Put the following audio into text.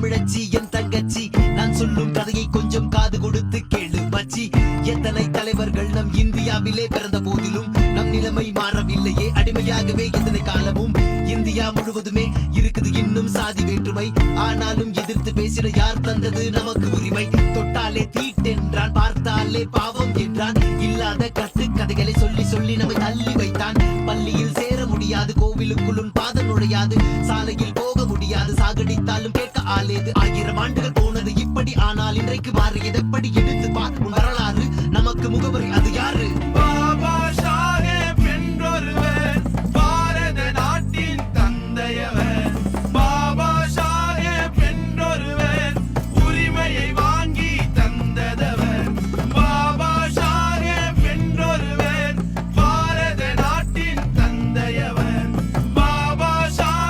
தமிழச்சி என் தங்கச்சி, நான் சொல்லும் கதையை கொஞ்சம் காது கொடுத்து கேளு மச்சி. எத்தனை தலைவர்கள் நம் இந்தியாவிலே பிறந்த போதிலும் நம் நிலைமை மாறவில்லையே, அடிமையாகவே எத்தனை காலமும். இந்தியா முழுவதுமே இருக்குது இன்னும் சாதி வேற்றுமை, ஆனாலும் எதிர்த்து பேசிட யார் தந்தது நமக்கு உரிமை? தொட்டாலே தீட்டென்றான், பார்த்தாலே பாவம் என்றான், இல்லாத கட்டு கதைகளை சொல்லி சொல்லி நம்மை தள்ளி வைத்தான். பள்ளியில் சேர முடியாது, கோவிலுக்குள்ளும் பாதம் நுழையாது, சாலையில் போக முடியாது, சாகடித்தாலும் கேட்க ஆளேது. 1000 ஆண்டுகள் போனது இப்படி, ஆனால் இன்றைக்கு மாறியது எப்படி? எடுத்து பார்க்கும் வரலாறு நமக்கு முகவரி அது யாரு?